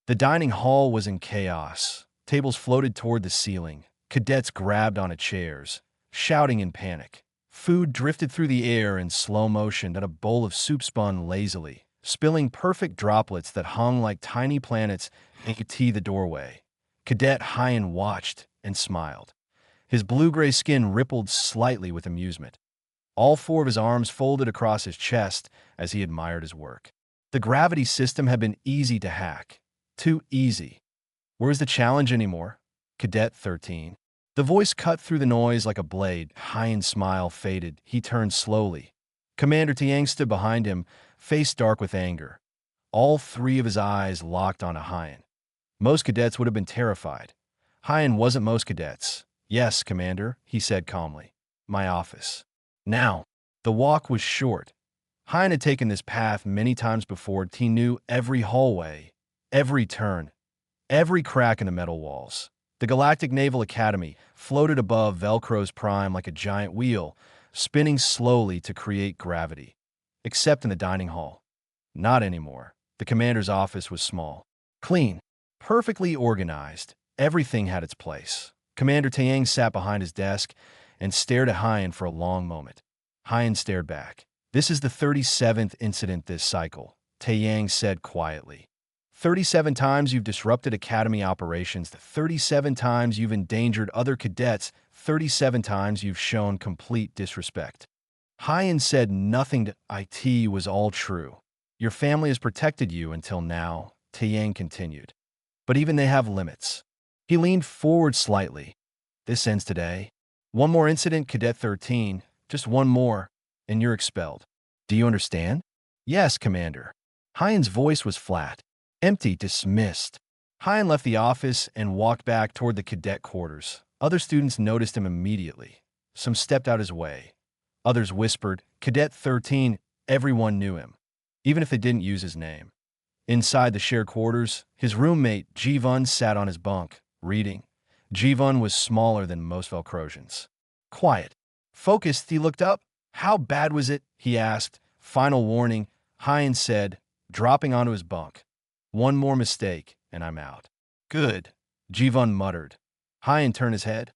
The dining hall was in chaos. Tables floated toward the ceiling. Cadets grabbed onto chairs, shouting in panic. Food drifted through the air in slow motion, and a bowl of soup spun lazily, spilling perfect droplets that hung like tiny planets into the doorway. Cadet Hyan watched and smiled. His blue-gray skin rippled slightly with amusement. All four of his arms folded across his chest as he admired his work. The gravity system had been easy to hack. Too easy. Where's the challenge anymore? Cadet 13. The voice cut through the noise like a blade. Hyan's smile faded. He turned slowly. Commander Tiang stood behind him, face dark with anger. All three of his eyes locked onto Hyan. Most cadets would have been terrified. Hyan wasn't most cadets. Yes, Commander, he said calmly. My office. Now. The walk was short. Hyan had taken this path many times before. He knew every hallway, every turn, every crack in the metal walls. The Galactic Naval Academy floated above Velcro's prime like a giant wheel, spinning slowly to create gravity. Except in the dining hall. Not anymore. The commander's office was small. Clean. Perfectly organized. Everything had its place. Commander Tiang sat behind his desk and stared at Hyan for a long moment. Hyan stared back. This is the 37th incident this cycle, Tiang said quietly. 37 times you've disrupted Academy operations, 37 times you've endangered other cadets, 37 times you've shown complete disrespect. Hyan said nothing to it was all true. Your family has protected you until now, Tiang continued. But even they have limits. He leaned forward slightly. This ends today. One more incident, Cadet 13. Just one more, and you're expelled. Do you understand? Yes, Commander. Hyan's voice was flat. Empty, dismissed. Hyan left the office and walked back toward the cadet quarters. Other students noticed him immediately. Some stepped out his way. Others whispered, Cadet 13, everyone knew him, even if they didn't use his name. Inside the shared quarters, his roommate, Jivun, sat on his bunk, reading. Jivun was smaller than most Velcrosians. Quiet. Focused, he looked up. How bad was it? He asked. Final warning, Hyan said, dropping onto his bunk. One more mistake, and I'm out. Good, Jivun muttered. Hyan turned his head.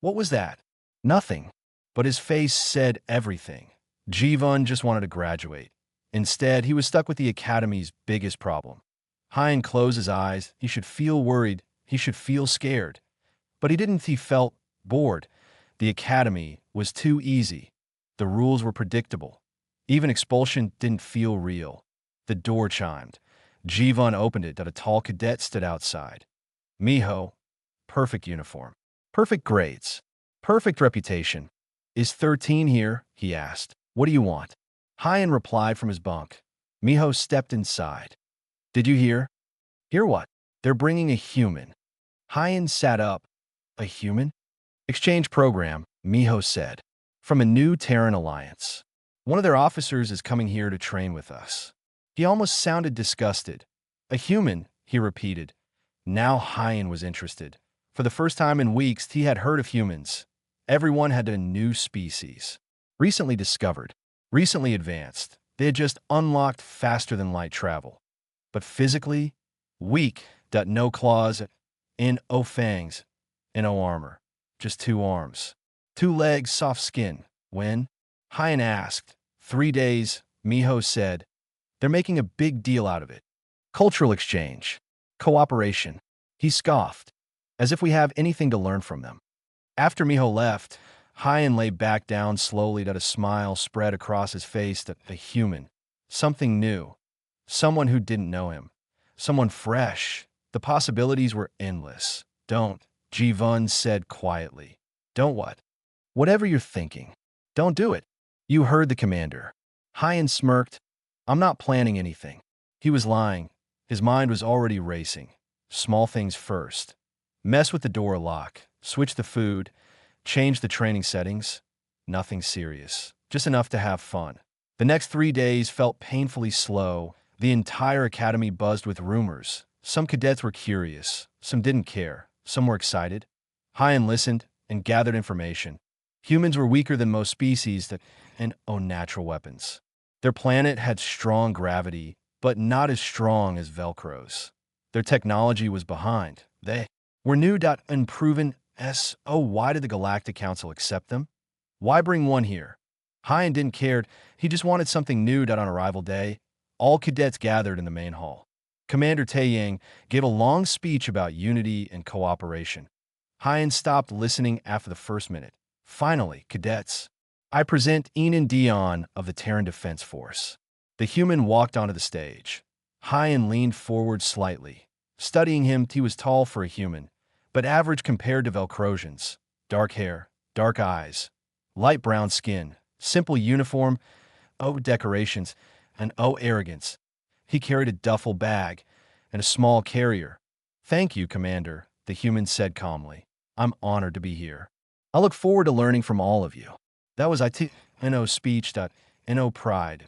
What was that? Nothing. But his face said everything. Jivun just wanted to graduate. Instead, he was stuck with the Academy's biggest problem. Hyan closed his eyes. He should feel worried. He should feel scared. But he didn't. He felt bored. The Academy was too easy. The rules were predictable. Even expulsion didn't feel real. The door chimed. Jivun opened it. A tall cadet stood outside. Miho. Perfect uniform. Perfect grades. Perfect reputation. Is 13 here? He asked. What do you want? Hyan replied from his bunk. Miho stepped inside. Did you hear? Hear what? They're bringing a human. Hyan sat up. A human? Exchange program, Miho said. From a new Terran alliance. One of their officers is coming here to train with us. He almost sounded disgusted. A human, he repeated. Now Hyan was interested. For the first time in weeks, he had heard of humans. Everyone had a new species. Recently discovered. Recently advanced. They had just unlocked faster-than-light travel. But physically, weak. No claws, and no fangs, and no armor. Just 2 arms. 2 legs, soft skin. When? Hyan asked. 3 days, Miho said. They're making a big deal out of it. Cultural exchange. Cooperation. He scoffed. As if we have anything to learn from them. After Miho left, Hyan lay back down slowly. A smile spread across his face. A human. Something new. Someone who didn't know him. Someone fresh. The possibilities were endless. Don't, Jivun said quietly. Don't what? Whatever you're thinking. Don't do it. You heard the commander. Hyan smirked. I'm not planning anything. He was lying. His mind was already racing. Small things first. Mess with the door lock. Switch the food. Change the training settings. Nothing serious. Just enough to have fun. The next 3 days felt painfully slow. The entire academy buzzed with rumors. Some cadets were curious. Some didn't care. Some were excited. Hyan listened and gathered information. Humans were weaker than most species and owned natural weapons. Their planet had strong gravity, but not as strong as Velcro's. Their technology was behind. They were new. Unproven. Oh, why did the Galactic Council accept them? Why bring one here? Hyan didn't care. He just wanted something new. On arrival day, all cadets gathered in the main hall. Commander Taeyang gave a long speech about unity and cooperation. Hyan stopped listening after the first minute. Finally, cadets, I present Enan Dion of the Terran Defense Force. The human walked onto the stage. Hyan leaned forward slightly. Studying him, he was tall for a human, but average compared to Velcrosians. Dark hair, dark eyes, light brown skin, simple uniform, oh decorations, and oh arrogance. He carried a duffel bag and a small carrier. Thank you, Commander, the human said calmly. I'm honored to be here. I look forward to learning from all of you. That was No speech. No pride.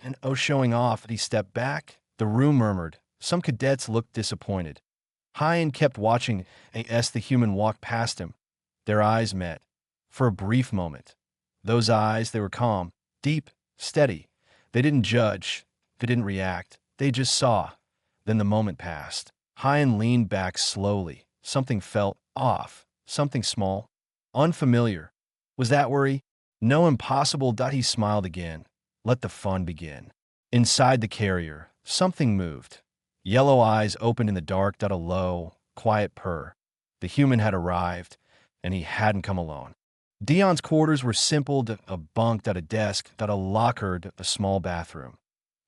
And oh showing off. He stepped back. The room murmured. Some cadets looked disappointed. Hyan kept watching as the human walked past him. Their eyes met. For a brief moment. Those eyes, they were calm, deep, steady. They didn't judge. They didn't react. They just saw. Then the moment passed. Hyan leaned back slowly. Something felt off. Something small. Unfamiliar. Was that worry? No, impossible. He smiled again. Let the fun begin. Inside the carrier, something moved. Yellow eyes opened in the dark. A low, quiet purr. The human had arrived, and he hadn't come alone. Dion's quarters were simple. A bunk. A desk. A locker. A small bathroom.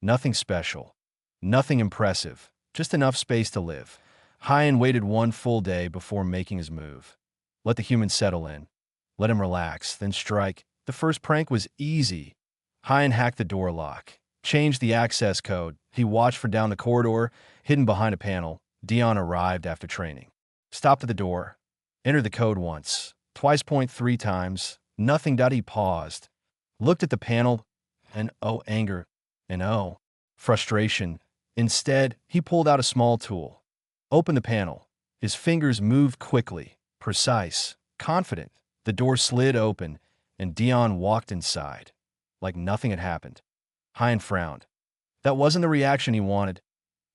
Nothing special. Nothing impressive. Just enough space to live. Hyan waited one full day before making his move. Let the human settle in. Let him relax, then strike. The first prank was easy. Hyan hacked the door lock. Changed the access code. He watched for down the corridor, hidden behind a panel. Dion arrived after training. Stopped at the door. Entered the code once. Twice. 3 times. Nothing. He paused. Looked at the panel. And oh, anger. And oh, frustration. Instead, he pulled out a small tool. Opened the panel. His fingers moved quickly, precise, confident. The door slid open, and Dion walked inside, like nothing had happened. Hyan frowned. That wasn't the reaction he wanted.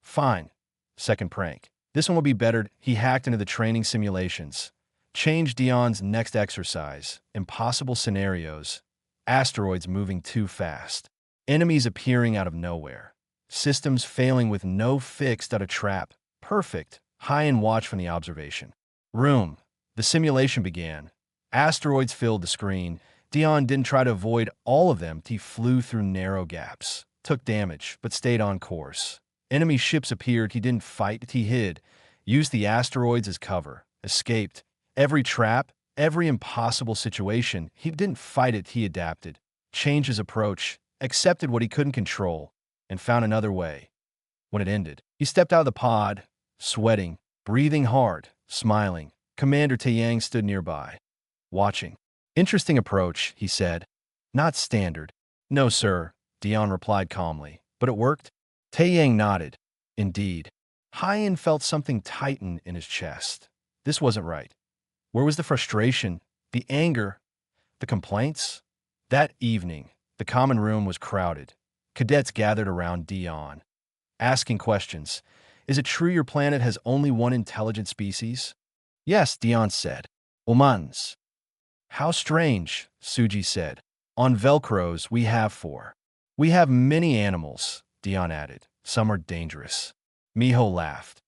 Fine. Second prank. This one will be better. He hacked into the training simulations. Changed Dion's next exercise. Impossible scenarios. Asteroids moving too fast. Enemies appearing out of nowhere. Systems failing with no fix. A trap. Perfect. Hyan watched from the observation room. The simulation began. Asteroids filled the screen. Dion didn't try to avoid all of them. He flew through narrow gaps. Took damage, but stayed on course. Enemy ships appeared. He didn't fight. He hid. Used the asteroids as cover. Escaped. Every trap, every impossible situation. He didn't fight it. He adapted. Changed his approach. Accepted what he couldn't control. And found another way. When it ended, he stepped out of the pod, sweating, breathing hard, smiling. Commander Taeyang stood nearby, watching. Interesting approach, he said. Not standard. No, sir, Dion replied calmly. But it worked? Taeyang nodded. Indeed. Hyan felt something tighten in his chest. This wasn't right. Where was the frustration, the anger, the complaints? That evening, the common room was crowded. Cadets gathered around Dion, asking questions. Is it true your planet has only one intelligent species? Yes, Dion said. Humans. How strange, Suji said. On Velcros, we have 4. We have many animals, Dion added. Some are dangerous. Miho laughed.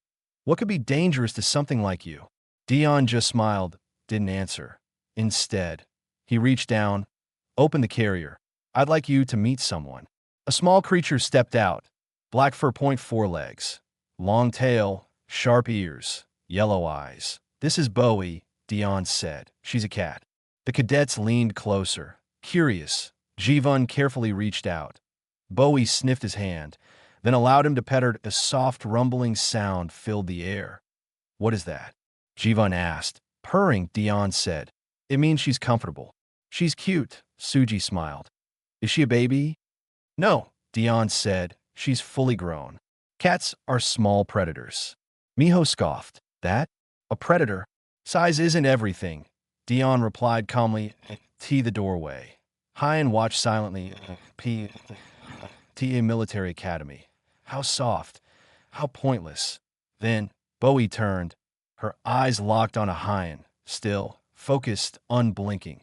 What could be dangerous to something like you? Dion just smiled, didn't answer. Instead, he reached down, opened the carrier. I'd like you to meet someone. A small creature stepped out. Black fur, 4 legs. Long tail, sharp ears, yellow eyes. This is Bowie, Dion said. She's a cat. The cadets leaned closer, curious. Jivan carefully reached out. Bowie sniffed his hand, then allowed him to pet her. A soft rumbling sound filled the air. What is that? Jivan asked. Purring, Dion said. It means she's comfortable. She's cute, Suji smiled. Is she a baby? No, Dion said. She's fully grown. Cats are small predators. Miho scoffed. That? A predator? Size isn't everything, Dion replied calmly. T the doorway. Hyan watched silently. T a military academy. How soft. How pointless. Then, Bowie turned, her eyes locked on a Hyan, still, focused, unblinking.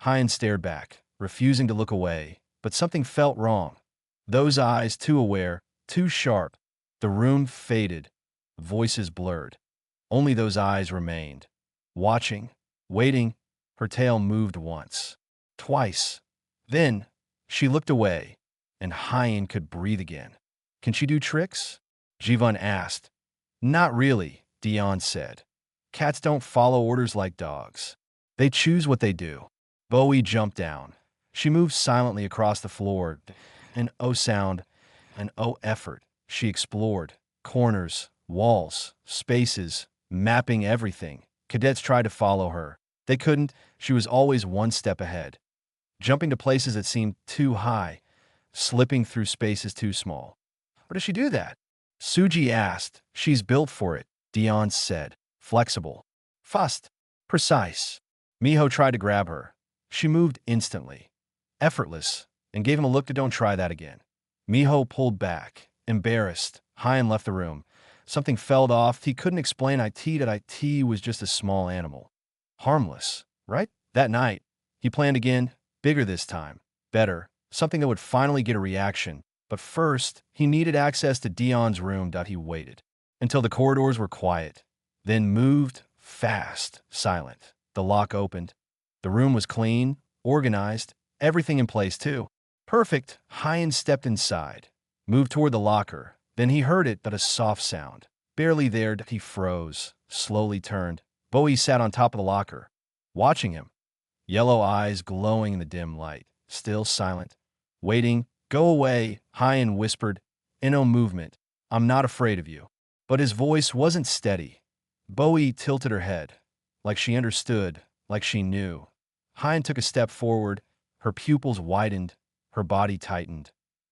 Hyan stared back, refusing to look away, but something felt wrong. Those eyes, too aware, too sharp. The room faded, voices blurred. Only those eyes remained. Watching, waiting, her tail moved once, twice. Then, she looked away, and Hyan could breathe again. Can she do tricks? Jivan asked. Not really, Dion said. Cats don't follow orders like dogs. They choose what they do. Bowie jumped down. She moved silently across the floor. An O sound, an O effort. She explored corners, walls, spaces, mapping everything. Cadets tried to follow her. They couldn't. She was always one step ahead, jumping to places that seemed too high, slipping through spaces too small. How does she do that? Suji asked. She's built for it, Dion said. Flexible, fast, precise. Miho tried to grab her. She moved instantly, effortless, and gave him a look to don't try that again. Miho pulled back, embarrassed. Hyan left the room. Something fell off. He couldn't explain that IT was just a small animal. Harmless, right? That night, he planned again, bigger this time, better, something that would finally get a reaction. But first, he needed access to Dion's room. He waited until the corridors were quiet, then moved, fast, silent. The lock opened. The room was clean, organized, everything in place too. Perfect. Hyan stepped inside, moved toward the locker. Then he heard it, but a soft sound. Barely there, he froze, slowly turned. Bowie sat on top of the locker, watching him. Yellow eyes glowing in the dim light, still silent, waiting. Go away, Hyan whispered. No movement. I'm not afraid of you. But his voice wasn't steady. Bowie tilted her head, like she understood, like she knew. Hyan took a step forward. Her pupils widened, her body tightened.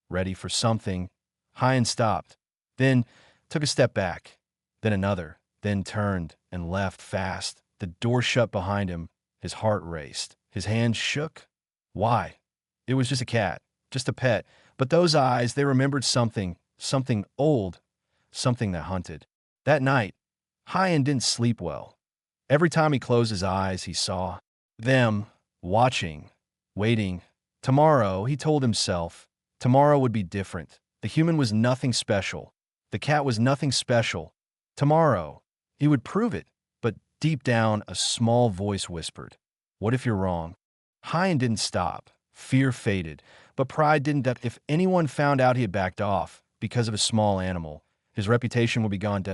Ready for something. Hyan stopped, then took a step back, then another, then turned and left fast. The door shut behind him. His heart raced. His hands shook. Why? It was just a cat. Just a pet, but those eyes, they remembered something, something old, something that hunted. That night, Hyan didn't sleep well. Every time he closed his eyes, he saw them, watching, waiting. Tomorrow, he told himself, tomorrow would be different. The human was nothing special. The cat was nothing special. Tomorrow, he would prove it. But deep down, a small voice whispered, what if you're wrong? Hyan didn't stop. Fear faded. But pride didn't. That if anyone found out he had backed off because of a small animal, his reputation would be gone.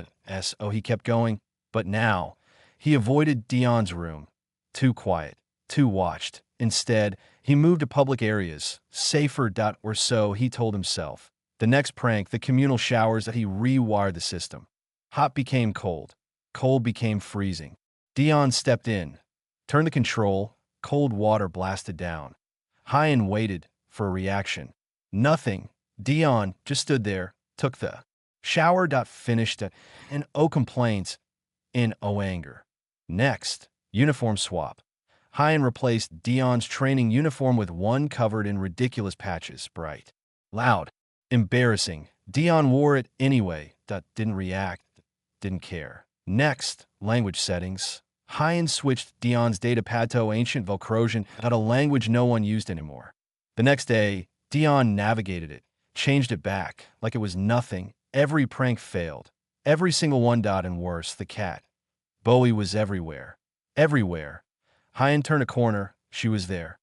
So he kept going. But now, he avoided Dion's room. Too quiet, too watched. Instead, he moved to public areas, safer. Or so he told himself. The next prank, the communal showers, that he rewired the system. Hot became cold. Cold became freezing. Dion stepped in, turned the control. Cold water blasted down. Hyan waited for a reaction. Nothing. Dion just stood there, took the shower. Finished it. And oh complaints. In oh anger. Next, uniform swap. Hyan replaced Dion's training uniform with one covered in ridiculous patches, bright, loud, embarrassing. Dion wore it anyway. Didn't react, didn't care. Next, language settings. Hyan switched Dion's data pad to ancient Volcrosian, a language no one used anymore. The next day, Dion navigated it, changed it back, like it was nothing. Every prank failed. Every single one. And worse, the cat. Bowie was everywhere. Everywhere. Hyan turned a corner. She was there.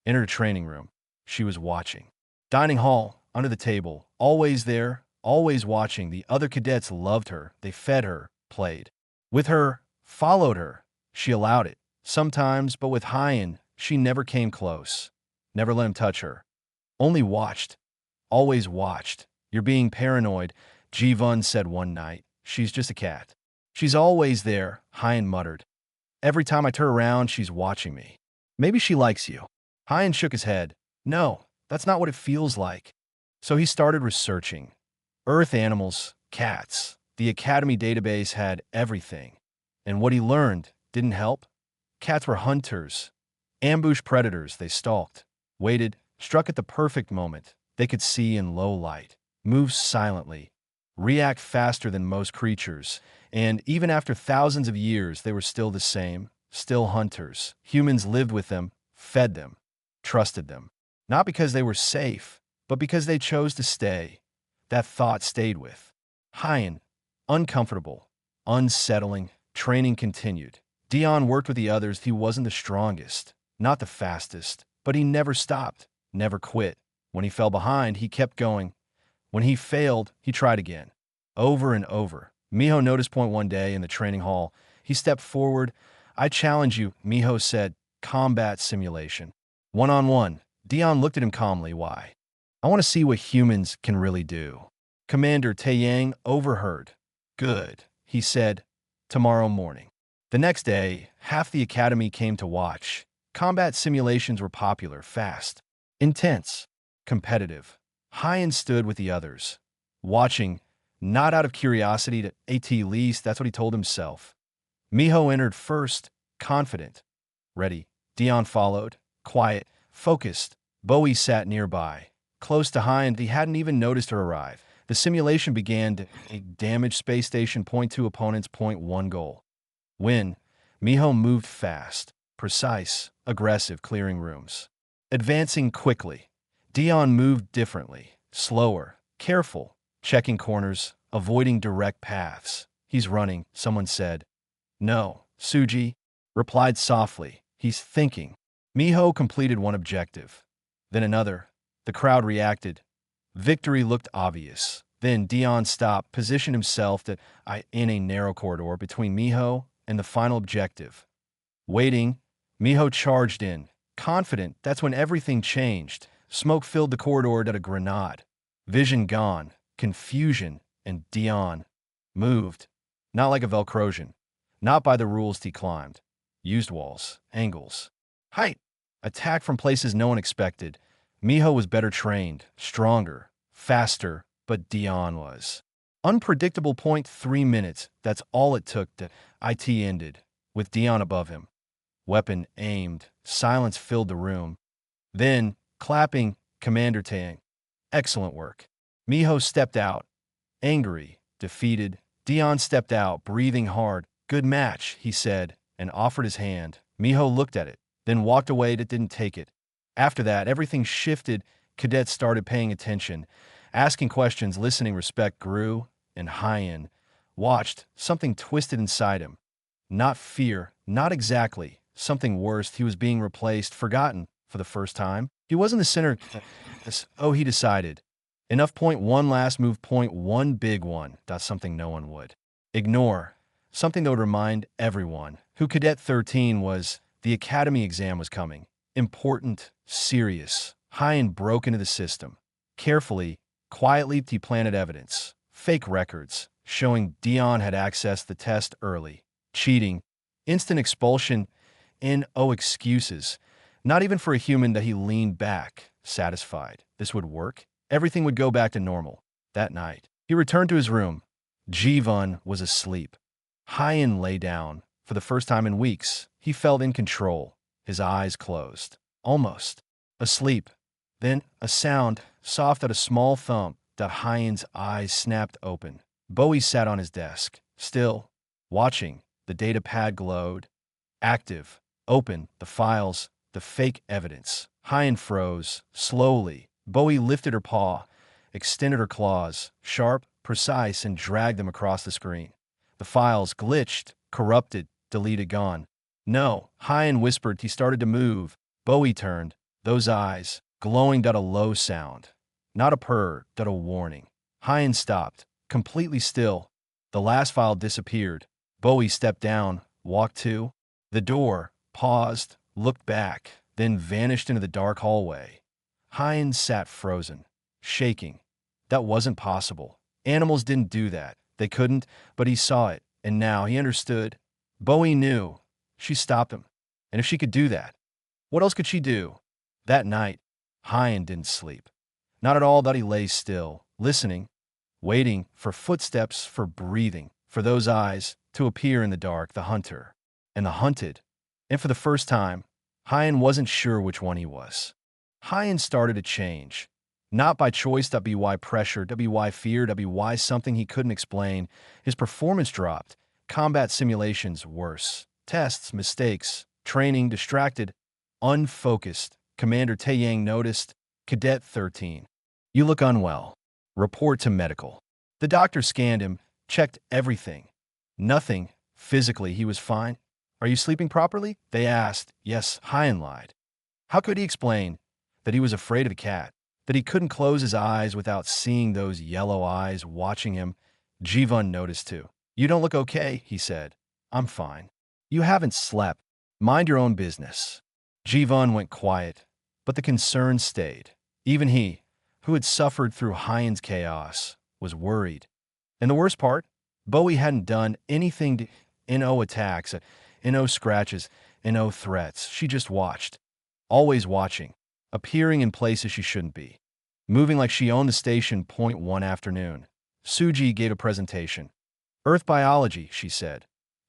Entered a training room. She was watching. Dining hall, under the table. Always there, always watching. The other cadets loved her. They fed her, played with her, followed her. She allowed it. Sometimes, but with Hyan, she never came close. Never let him touch her. Only watched. Always watched. You're being paranoid, Jivan said one night. She's just a cat. She's always there, Hyan muttered. Every time I turn around, she's watching me. Maybe she likes you. Hyan shook his head. No, that's not what it feels like. So he started researching. Earth animals, cats. The Academy database had everything. And what he learned didn't help. Cats were hunters. Ambush predators. They stalked, waited, struck at the perfect moment. They could see in low light, moved silently, react faster than most creatures, and even after thousands of years, they were still the same, still hunters. Humans lived with them, fed them, trusted them. Not because they were safe, but because they chose to stay. That thought stayed with Hyan. Uncomfortable, unsettling, training continued. Dion worked with the others. He wasn't the strongest, not the fastest, but he never stopped, never quit. When he fell behind, he kept going. When he failed, he tried again, over and over. Miho noticed point one day in the training hall. He stepped forward. "I challenge you," Miho said. "Combat simulation. One-on-one." Dion looked at him calmly. "Why?" "I want to see what humans can really do." Commander Taeyang overheard. "Good," he said. "Tomorrow morning." The next day, half the academy came to watch. Combat simulations were popular, fast, intense, competitive. Hyan stood with the others, watching, not out of curiosity, to at least that's what he told himself. Miho entered first, confident. Ready. Dion followed, quiet, focused. Bowie sat nearby, close to Hyan. He hadn't even noticed her arrive. The simulation began. A damaged space station. Point 2 opponents. Point 1 goal. Win. Miho moved fast, precise, aggressive, clearing rooms, advancing quickly. Dion moved differently, slower, careful, checking corners, avoiding direct paths. "He's running," someone said. "No," Suji replied softly. "He's thinking." Miho completed one objective, then another. The crowd reacted. Victory looked obvious. Then Dion stopped, positioned himself in a narrow corridor between Miho and the final objective. Waiting, Miho charged in, confident. That's when everything changed. Smoke filled the corridor like a grenade. Vision gone, confusion, and Dion moved. Not like a Velcrosian. Not by the rules he climbed. Used walls, angles, height. Attack from places no one expected. Miho was better trained, stronger, faster, but Dion was unpredictable. Point 3 minutes, that's all it took to IT ended, with Dion above him. Weapon aimed, silence filled the room. Then, clapping, Commander Tang. "Excellent work." Miho stepped out, angry, defeated. Dion stepped out, breathing hard. "Good match," he said, and offered his hand. Miho looked at it, then walked away. Didn't take it. After that, everything shifted. Cadets started paying attention, asking questions, listening. Respect grew, and Hyan watched. Something twisted inside him. Not fear, not exactly. Something worse. He was being replaced, forgotten for the first time. He wasn't the center. Oh, he decided. Enough. Point 1 last move. Point 1 big one. That's something no one would ignore. Something that would remind everyone who Cadet 13 was. The academy exam was coming. Important, serious. Hyan broke into the system. Carefully, quietly, he planted evidence. Fake records, showing Dion had accessed the test early. Cheating, instant expulsion, and excuses. Not even for a human. That he leaned back, satisfied. This would work. Everything would go back to normal. That night, he returned to his room. Jivan was asleep. Hyan lay down. For the first time in weeks, he felt in control. His eyes closed. Almost asleep. Then a sound, soft as a small thump. Hyan's eyes snapped open. Bowie sat on his desk, still, watching. The data pad glowed. Active. Open. The files. The fake evidence. Hyan froze. Slowly. Bowie lifted her paw, extended her claws, sharp, precise, and dragged them across the screen. The files glitched, corrupted, deleted, gone. "No," Hyan whispered. He started to move. Bowie turned. Those eyes, glowing. A low sound. Not a purr, a warning. Hyan stopped, completely still. The last file disappeared. Bowie stepped down, walked to the door, paused, looked back, then vanished into the dark hallway. Hyan sat frozen, shaking. That wasn't possible. Animals didn't do that. They couldn't, but he saw it, and now he understood. Bowie knew. She stopped him. And if she could do that, what else could she do? That night, Hyan didn't sleep. Not at all. That he lay still, listening, waiting for footsteps, for breathing, for those eyes to appear in the dark, the hunter and the hunted. And for the first time, Hyan wasn't sure which one he was. Hyan started to change. Not by choice, by pressure, by fear, by something he couldn't explain. His performance dropped. Combat simulations worse. Tests, mistakes, training distracted, unfocused. Commander Taeyang noticed. Cadet 13. You look unwell. Report to medical. The doctor scanned him, checked everything. Nothing. Physically, he was fine. Are you sleeping properly? They asked. Yes, Hyan lied. How could he explain that he was afraid of a cat? That he couldn't close his eyes without seeing those yellow eyes watching him? Jivun noticed too. You don't look okay, he said. I'm fine. You haven't slept. Mind your own business. Jivun went quiet, but the concern stayed. Even he, who had suffered through Hyan's chaos, was worried. And the worst part? Bowie hadn't done anything to no attacks, no scratches, no threats. She just watched. Always watching. Appearing in places she shouldn't be. Moving like she owned the station. One afternoon. Suji gave a presentation. Earth biology, she said.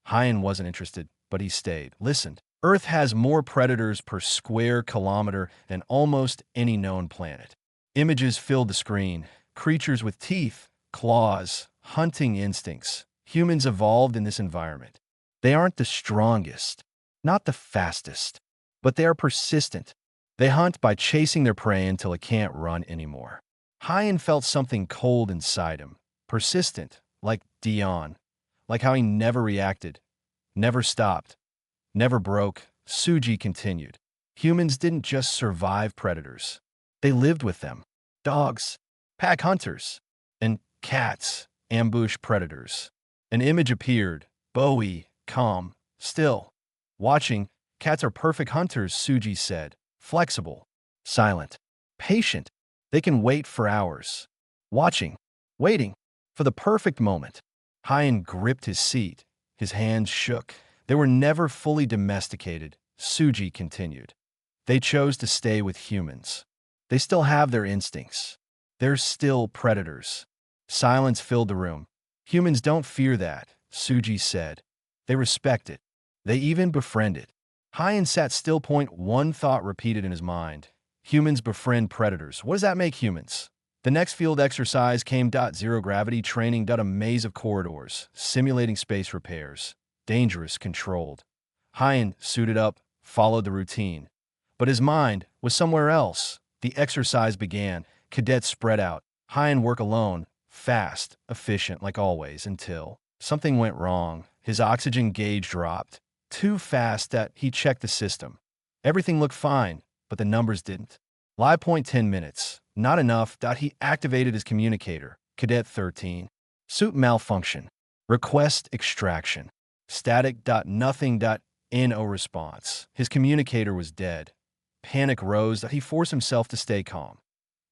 Hyan wasn't interested, but he stayed. Listened. Earth has more predators per square kilometer than almost any known planet. Images filled the screen. Creatures with teeth, claws, hunting instincts. Humans evolved in this environment. They aren't the strongest, not the fastest, but they are persistent. They hunt by chasing their prey until it can't run anymore. Hyan felt something cold inside him. Persistent, like Dion. Like how he never reacted, never stopped, never broke. Suji continued. Humans didn't just survive predators. They lived with them. Dogs, pack hunters, and cats, ambush predators. An image appeared. Bowie, calm, still. Watching. Cats are perfect hunters, Suji said. Flexible, silent, patient. They can wait for hours. Watching, waiting, for the perfect moment. Hyan gripped his seat. His hands shook. They were never fully domesticated, Suji continued. They chose to stay with humans. They still have their instincts. They're still predators. Silence filled the room. Humans don't fear that, Suji said. They respect it. They even befriend it. Hyan sat still. One thought repeated in his mind. Humans befriend predators. What does that make humans? The next field exercise came. Zero gravity training. A maze of corridors, simulating space repairs. Dangerous, controlled. Hyan, suited up, followed the routine. But his mind was somewhere else. The exercise began. Cadets spread out. Hyan work alone, fast, efficient like always, until something went wrong. His oxygen gauge dropped. Too fast that he checked the system. Everything looked fine, but the numbers didn't. Live point 10 minutes. Not enough. He activated his communicator. Cadet 13. Suit malfunction. Request extraction. Static. Nothing. No response. His communicator was dead. Panic rose. He forced himself to stay calm.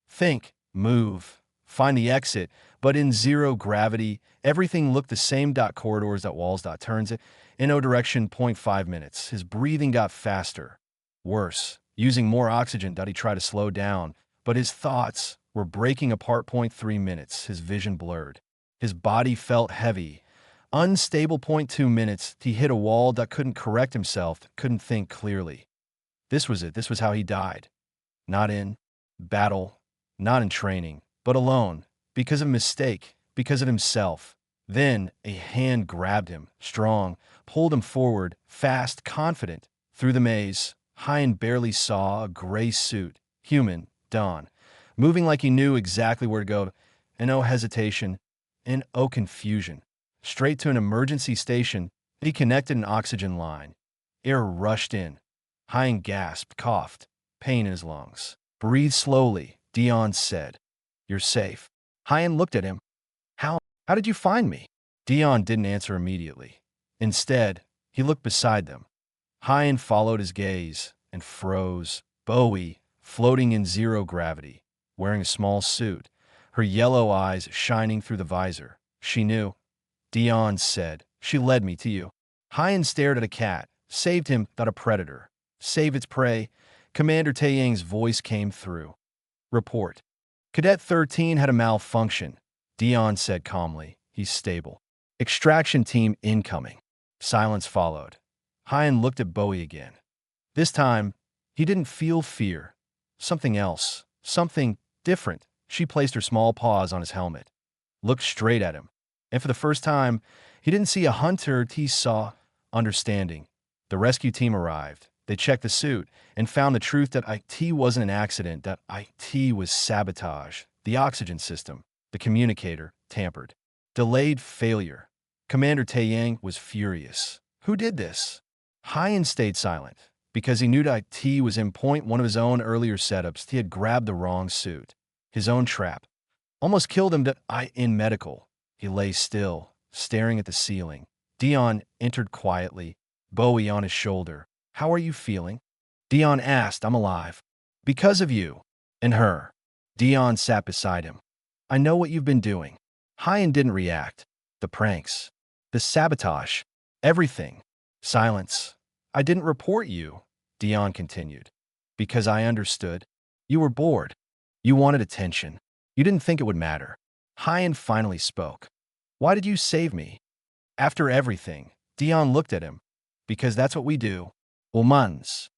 Think. Move. Find the exit. But in zero gravity, everything looked the same. Corridors. Walls. Turns it. In no direction. 5 minutes. His breathing got faster. Worse. Using more oxygen. He tried to slow down, but his thoughts were breaking apart. 3 minutes. His vision blurred. His body felt heavy. Unstable. 2 minutes. He hit a wall. Couldn't correct himself. Couldn't think clearly. This was it. This was how he died. Not in battle, not in training, but alone. Because of mistake. Because of himself. Then a hand grabbed him, strong, pulled him forward, fast, confident. Through the maze, Hyan barely saw a gray suit, human, Dawn, moving like he knew exactly where to go, and no hesitation, and no confusion. Straight to an emergency station. He connected an oxygen line. Air rushed in. Hyan gasped, coughed, pain in his lungs. Breathe slowly, Dion said. You're safe. Hyan looked at him. How did you find me? Dion didn't answer immediately. Instead, he looked beside them. Hyan followed his gaze and froze. Bowie, floating in zero gravity, wearing a small suit, her yellow eyes shining through the visor. She knew. Dion said, she led me to you. Hyan stared at a cat, saved him, a predator. Save its prey. Commander Taeyang's voice came through. Report. Cadet 13 had a malfunction. Dion said calmly. He's stable. Extraction team incoming. Silence followed. Hyan looked at Bowie again. This time, he didn't feel fear. Something else. Something Different. She placed her small paws on his helmet, looked straight at him, and for the first time, he didn't see a hunter, he saw understanding. The rescue team arrived. They checked the suit and found the truth that IT wasn't an accident, that IT was sabotage. The oxygen system, the communicator, tampered. Delayed failure. Commander Taeyang was furious. Who did this? Hyan stayed silent because he knew that IT was in point one of his own earlier setups. He had grabbed the wrong suit. His own trap. Almost killed him in medical. He lay still, staring at the ceiling. Dion entered quietly, Bowie on his shoulder. How are you feeling? Dion asked. I'm alive. Because of you. And her. Dion sat beside him. I know what you've been doing. Hyan didn't react. The pranks. The sabotage. Everything. Silence. I didn't report you, Dion continued. Because I understood. You were bored. You wanted attention. You didn't think it would matter. Hyan finally spoke. Why did you save me? After everything, Dion looked at him. Because that's what we do. Humans.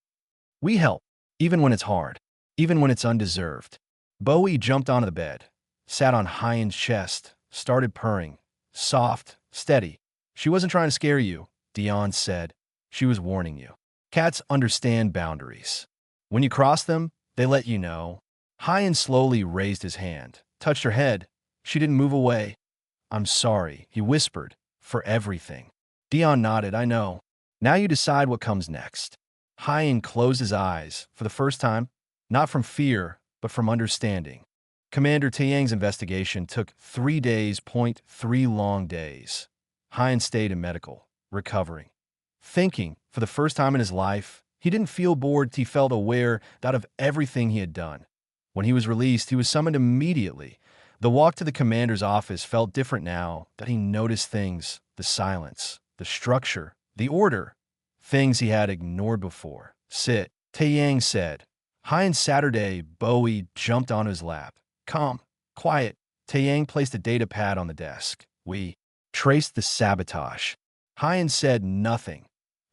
We help, even when it's hard, even when it's undeserved. Bowie jumped onto the bed, sat on Hyan's chest, started purring. Soft, steady. She wasn't trying to scare you, Dion said. She was warning you. Cats understand boundaries. When you cross them, they let you know. Hyan slowly raised his hand, touched her head. She didn't move away. I'm sorry, he whispered, for everything. Dion nodded. I know. Now you decide what comes next. Hyan closed his eyes, for the first time, not from fear, but from understanding. Commander Taeyang's investigation took 3 days, 3 long days. Hyan stayed in medical, recovering. Thinking, for the first time in his life, he didn't feel bored, he felt aware that of everything he had done. When he was released, he was summoned immediately. The walk to the commander's office felt different now, that he noticed things, the silence, the structure, the order, things he had ignored before. Sit, Taeyang said. Hyan Saturday, Bowie jumped onto his lap. Calm, quiet. Taeyang placed a data pad on the desk. We traced the sabotage. Hyan said nothing.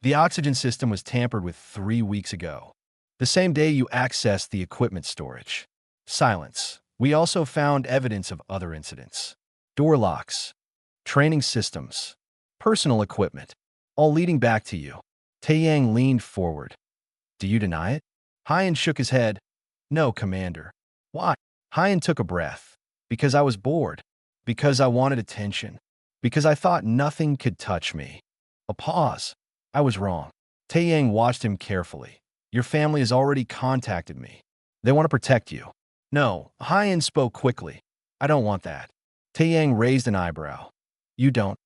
The oxygen system was tampered with 3 weeks ago. The same day you accessed the equipment storage. Silence. We also found evidence of other incidents. Door locks, training systems, personal equipment, all leading back to you. Taeyang leaned forward. Do you deny it? Hyan shook his head. No, Commander. Why? Hyan took a breath. Because I was bored. Because I wanted attention. Because I thought nothing could touch me. A pause. I was wrong. Taeyang watched him carefully. Your family has already contacted me. They want to protect you. No, Hyan spoke quickly. I don't want that. Taeyang raised an eyebrow. You don't.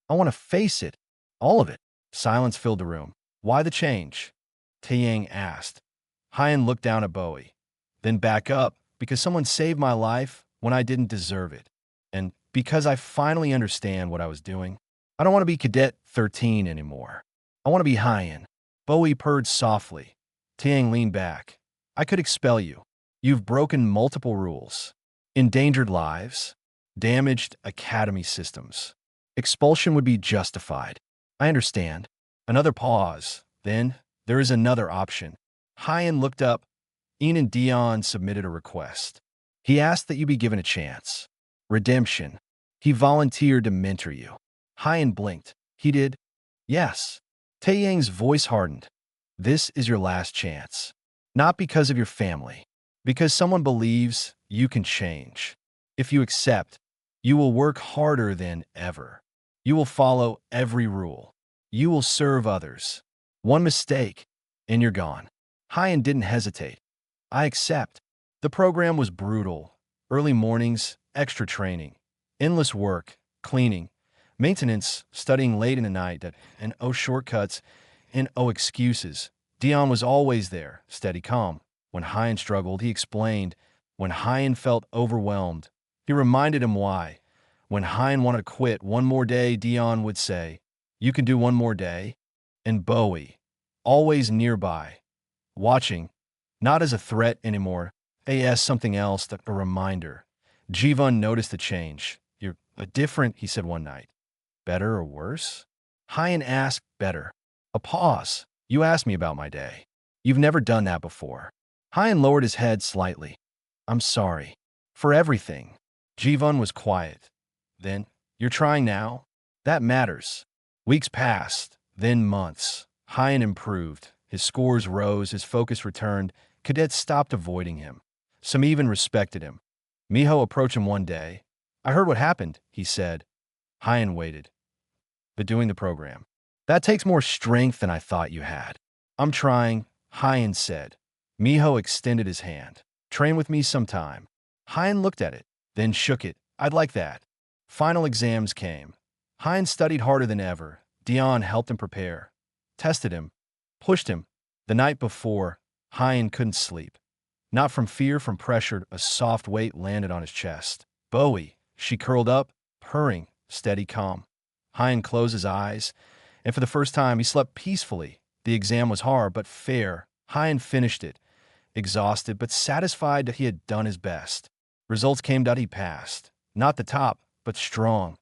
I want to face it. All of it. Silence filled the room. Why the change? Taeyang asked. Hyan looked down at Bowie. Then back up, because someone saved my life when I didn't deserve it. And because I finally understand what I was doing. I don't want to be Cadet 13 anymore. I want to be Hyan. Bowie purred softly. Taeyang leaned back. I could expel you. You've broken multiple rules. Endangered lives. Damaged academy systems. Expulsion would be justified. I understand. Another pause. Then, there is another option. Hyan looked up. Ian and Dion submitted a request. He asked that you be given a chance. Redemption. He volunteered to mentor you. Hyan blinked. He did? Yes. Taeyang's voice hardened. This is your last chance. Not because of your family. Because someone believes you can change. If you accept, you will work harder than ever. You will follow every rule. You will serve others. One mistake, and you're gone. Hyan didn't hesitate. I accept. The program was brutal. Early mornings, extra training, endless work, cleaning, maintenance, studying late in the night, and shortcuts, and excuses. Dion was always there, steady, calm. When Hyan struggled, he explained. When Hyan felt overwhelmed, he reminded him why. When Hyan wanted to quit one more day, Dion would say, you can do one more day. And Bowie, always nearby, watching, not as a threat anymore, as something else, a reminder. Jivan noticed the change. You're different, he said one night. Better or worse? Hyan asked. Better. A pause. You asked me about my day. You've never done that before. Hyan lowered his head slightly. I'm sorry. For everything. Jivan was quiet. Then, you're trying now? That matters. Weeks passed, then months. Hyan improved. His scores rose, his focus returned. Cadets stopped avoiding him. Some even respected him. Miho approached him one day. I heard what happened, he said. Hyan waited. But doing the program. That takes more strength than I thought you had. I'm trying, Hyan said. Miho extended his hand. Train with me sometime. Hyan looked at it, then shook it. I'd like that. Final exams came. Hyan studied harder than ever. Dion helped him prepare. Tested him. Pushed him. The night before, Hyan couldn't sleep. Not from fear, from pressure, a soft weight landed on his chest. Bowie, she curled up, purring, steady, calm. Hyan closed his eyes, and for the first time he slept peacefully. The exam was hard but fair. Hyan finished it, exhausted but satisfied that he had done his best. Results came that he passed. Not the top, but strong.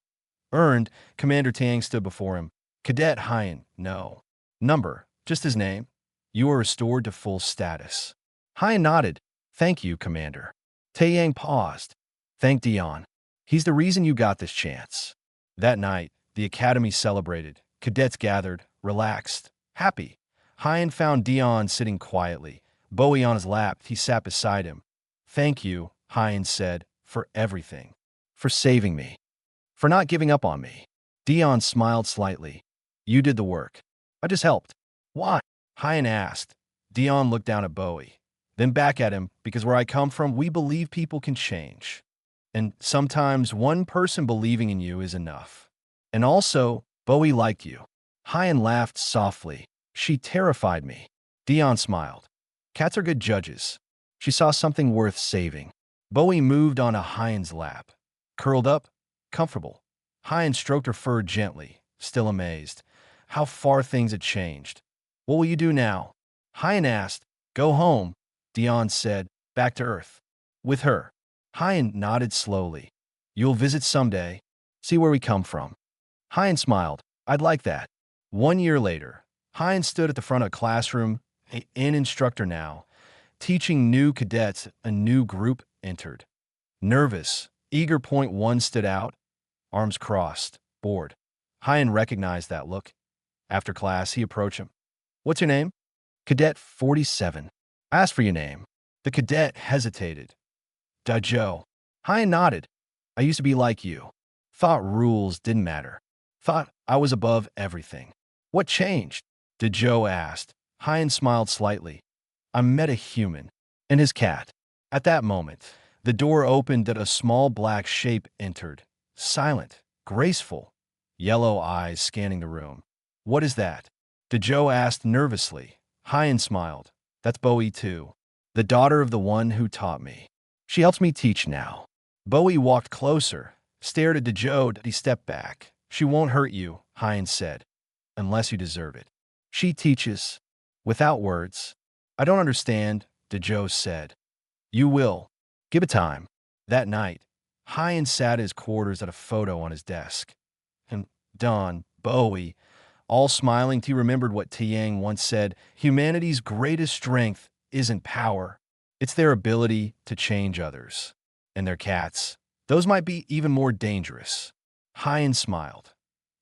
Earned, Commander Tang stood before him. Cadet Hyan, no. Number, just his name. You are restored to full status. Hyan nodded. Thank you, Commander. Taeyang paused. Thank Dion. He's the reason you got this chance. That night, the academy celebrated. Cadets gathered, relaxed, happy. Hyan found Dion sitting quietly. Bowie on his lap, he sat beside him. Thank you, Hyan said, for everything. For saving me. For not giving up on me. Dion smiled slightly. You did the work. I just helped. Why? Hyan asked. Dion looked down at Bowie. Then back at him, because where I come from, we believe people can change. And sometimes one person believing in you is enough. And also, Bowie liked you. Hyan laughed softly. She terrified me. Dion smiled. Cats are good judges. She saw something worth saving. Bowie moved on to Hyan's lap. Curled up, comfortable. Hyan stroked her fur gently, still amazed. How far things had changed. What will you do now? Hyan asked. Go home, Dion said, back to Earth. With her. Hyan nodded slowly. You'll visit someday. See where we come from. Hyan smiled. I'd like that. 1 year later, Hyan stood at the front of a classroom, an instructor now. Teaching new cadets, a new group entered. Nervous, eager. Point one stood out. Arms crossed, bored. Hyan recognized that look. After class, he approached him. What's your name? Cadet 47. Ask for your name. The cadet hesitated. Dajo. Hyan nodded. I used to be like you. Thought rules didn't matter. Thought I was above everything. What changed? Dajo asked. Hyan smiled slightly. I met a human and his cat. At that moment, the door opened and a small black shape entered. Silent, graceful, yellow eyes scanning the room. What is that? Dajo asked nervously. Hyan smiled. That's Bowie too. The daughter of the one who taught me. She helps me teach now. Bowie walked closer, stared at Dajo. He stepped back. She won't hurt you, Hyan said. Unless you deserve it. She teaches. Without words. I don't understand, Dajo said. You will. Give it time. That night, Hyan sat at his quarters at a photo on his desk. And Don, Bowie, all smiling, he remembered what Tiang once said, humanity's greatest strength isn't power. It's their ability to change others. And their cats. Those might be even more dangerous. Hyan smiled.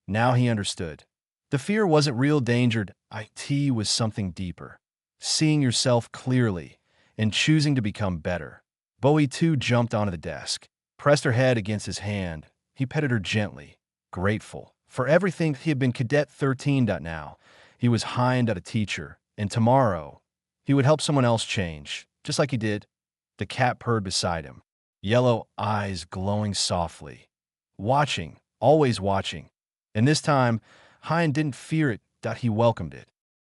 Now he understood. The fear wasn't real danger. It was something deeper. Seeing yourself clearly and choosing to become better. Bowie too jumped onto the desk, pressed her head against his hand. He petted her gently, grateful for everything. He had been Cadet 13. Now he was Hyan, a teacher, and tomorrow he would help someone else change, just like he did. The cat purred beside him, yellow eyes glowing softly. Watching, always watching. And this time, Hyan didn't fear it. He welcomed it.